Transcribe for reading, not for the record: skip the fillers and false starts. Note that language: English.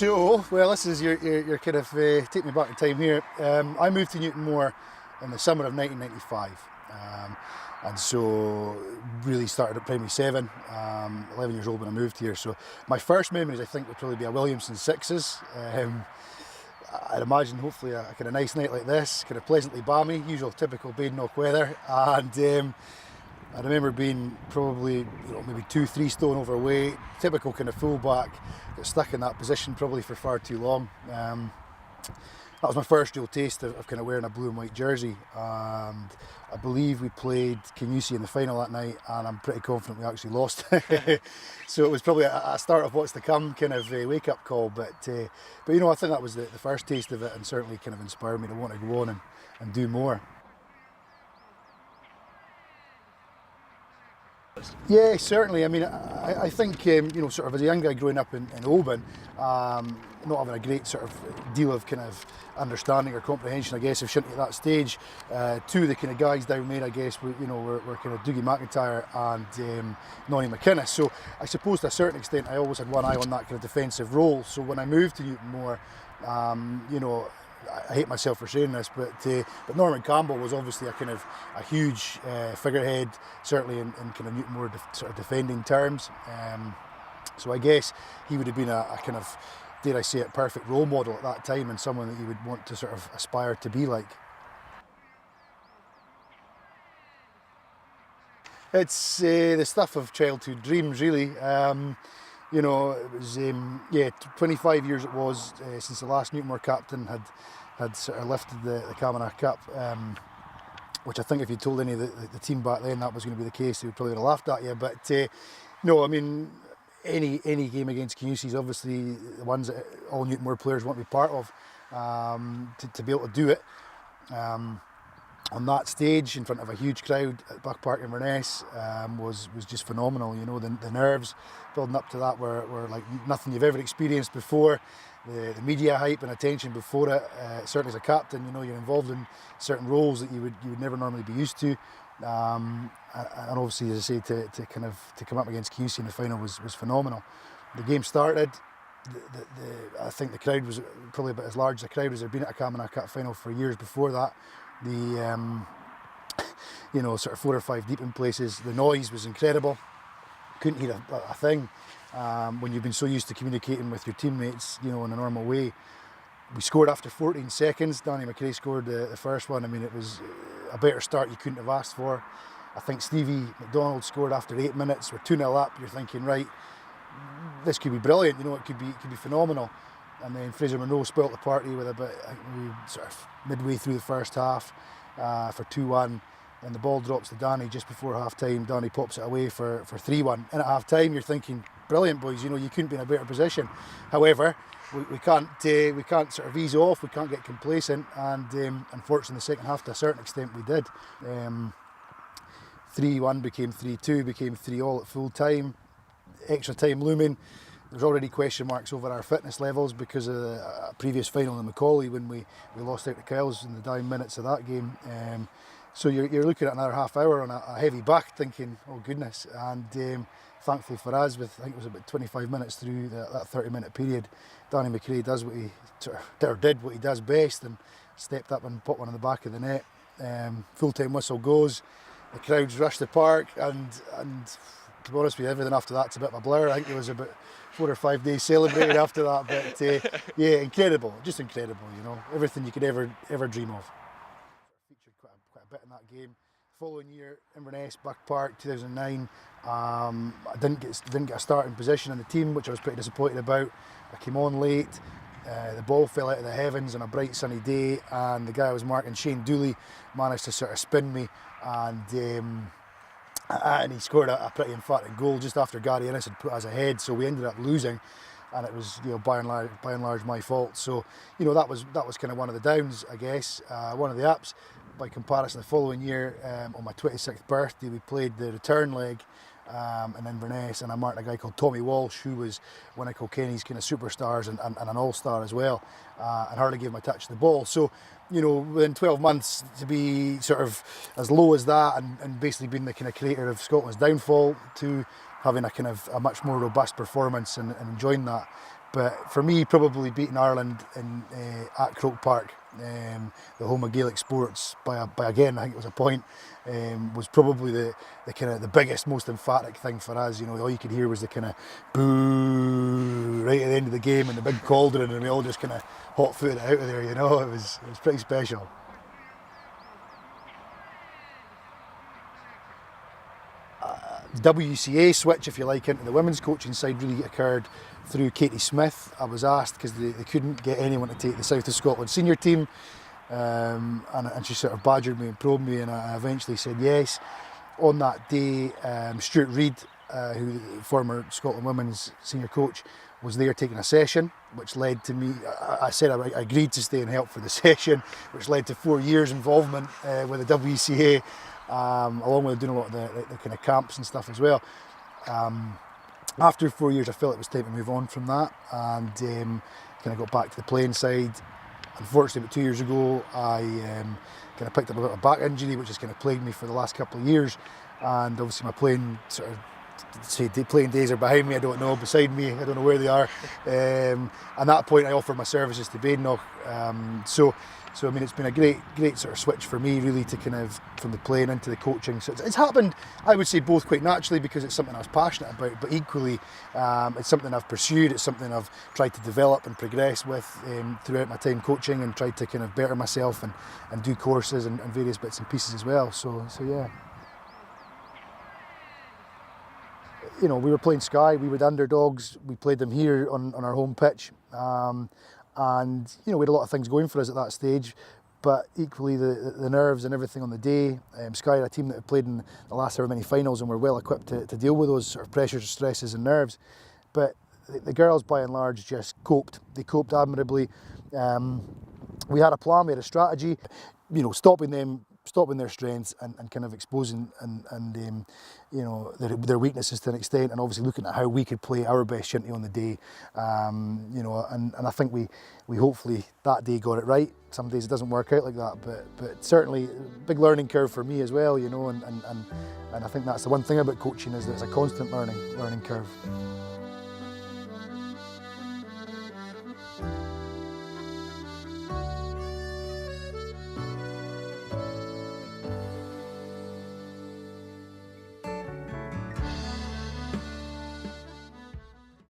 So, well, this is your kind of take me back in time here. I moved to Newtonmore in the summer of 1995, and so really started at primary 7. 11 years old when I moved here. So my first memories, I think, would probably be a Williamson sixes. I'd imagine hopefully a kind of nice night like this, kind of pleasantly balmy, usual typical Badenoch weather, and I remember being probably maybe 2-3 stone overweight, typical kind of fullback, got stuck in that position probably for far too long. That was my first real taste of kind of wearing a blue and white jersey, and I believe we played Camanachd in the final that night, and I'm pretty confident we actually lost. So it was probably a start of what's to come kind of wake-up call, but I think that was the first taste of it, and certainly kind of inspired me to want to go on and do more. Yeah, certainly. I mean, I think, sort of as a young guy growing up in Oban, not having a great sort of deal of kind of understanding or comprehension, I guess, of Shinty at that stage. Two of the kind of guys down there, I guess, were kind of Dougie McIntyre and Nonny McInnes. So I suppose to a certain extent, I always had one eye on that kind of defensive role. So when I moved to Newtonmore, I hate myself for saying this, but Norman Campbell was obviously a huge figurehead, certainly in kind of Newtonmore sort of defending terms. So I guess he would have been a kind of, dare I say it, perfect role model at that time, and someone that you would want to sort of aspire to be like. It's the stuff of childhood dreams, really. It was 25 years it was since the last Newtonmore captain had sort of lifted the Camanachd Cup, which I think if you told any of the team back then that was going to be the case, they would probably have laughed at you. But no, I mean, any game against Camanachd is obviously the ones that all Newtonmore players want to be part of, to be able to do it. On that stage, in front of a huge crowd at Buck Park Inverness, was just phenomenal. The nerves building up to that were like nothing you've ever experienced before. The media hype and attention before it, certainly as a captain, you're involved in certain roles that you would never normally be used to. And obviously, as I say, to come up against Camanachd in the final was phenomenal. The game started. I think the crowd was probably about as large as the crowd as there'd been at a Camanachd Cup final for years before that. The sort of 4 or 5 deep in places. The noise was incredible. Couldn't hear a thing when you've been so used to communicating with your teammates, in a normal way. We scored after 14 seconds. Danny McRae scored the first one. I mean, it was a better start you couldn't have asked for. I think Stevie McDonald scored after 8 minutes. We're 2-0 up. You're thinking, right, this could be brilliant. It could be phenomenal. And then Fraser Monroe spoilt the party with sort of midway through the first half for 2-1. And the ball drops to Danny just before half-time. Danny pops it away for 3-1. And at half-time, you're thinking, brilliant, boys, you couldn't be in a better position. However, we can't sort of ease off, we can't get complacent, and unfortunately in the second half, to a certain extent, we did. 3-1 became 3-2, became 3-3 at full time. Extra time looming. There's already question marks over our fitness levels because of a previous final in Macaulay when we lost out to Kyles in the dying minutes of that game. So you're looking at another half hour on a heavy back thinking, oh goodness. And thankfully for us, I think it was about 25 minutes through that 30-minute period, Danny McRae does what he did what he does best and stepped up and put one in the back of the net. Full-time whistle goes, the crowds rush the park, and to be honest with you, everything after that's a bit of a blur. I think there was about 4 or 5 days celebrated after that, but yeah, incredible, just incredible, everything you could ever dream of. Featured quite a bit in that game. Following year, Inverness, Buck Park, 2009. I didn't get a starting position in the team, which I was pretty disappointed about. I came on late. The ball fell out of the heavens on a bright sunny day, and the guy I was marking, Shane Dooley, managed to sort of spin me, and he scored a pretty emphatic goal just after Gary Innes had put us ahead. So we ended up losing, and it was by and large my fault. So that was kind of one of the downs, I guess. One of the ups. By comparison, the following year, on my 26th birthday, we played the return leg in Inverness, and I marked a guy called Tommy Walsh, who was one of Kilkenny's kind of superstars and an all-star as well, and hardly gave him a touch of the ball. So, within 12 months to be sort of as low as that and basically being the kind of creator of Scotland's downfall to having a much more robust performance and enjoying that But for me, probably beating Ireland at Croke Park, the home of Gaelic sports, by again, I think it was a point, was probably the kind of the biggest, most emphatic thing for us. You know, all you could hear was the kind of boo right at the end of the game and the big cauldron, and we all just kind of hot-footed it out of there. You know, it was pretty special. WCA switch, if you like, into the women's coaching side really occurred through Katie Smith. I was asked because they couldn't get anyone to take the South of Scotland senior team, and she sort of badgered me and probed me, and I eventually said yes. On that day, Stuart Reid, who the former Scotland women's senior coach, was there taking a session, which led to me, I said I agreed to stay and help for the session, which led to 4 years involvement with the WCA. Along with doing a lot of the kind of camps and stuff as well. After 4 years, I felt it was time to move on from that, and kind of got back to the playing side. Unfortunately, about 2 years ago, I kind of picked up a bit of a back injury, which has kind of plagued me for the last couple of years. And obviously, my playing playing days are behind me. I don't know, beside me. I don't know where they are. At that point, I offered my services to Badenoch. So I mean, it's been a great sort of switch for me, really, to kind of from the playing into the coaching. So it's happened, I would say, both quite naturally because it's something I was passionate about, but equally it's something I've pursued. It's something I've tried to develop and progress with throughout my time coaching, and tried to kind of better myself and do courses and various bits and pieces as well. So yeah. You know, we were playing Skye. We were the underdogs. We played them here on our home pitch. And you know, we had a lot of things going for us at that stage, but equally the nerves and everything on the day. Skye are a team that have played in the last however many finals and were well equipped to deal with those sort of pressures, stresses and nerves. But the girls by and large just coped. They coped admirably. We had a plan, we had a strategy, you know, stopping their strengths and kind of exposing and you know, their weaknesses to an extent, and obviously looking at how we could play our best Shinty on the day. You know, and I think we hopefully that day got it right. Some days it doesn't work out like that, but certainly big learning curve for me as well, you know, and I think that's the one thing about coaching, is that it's a constant learning curve.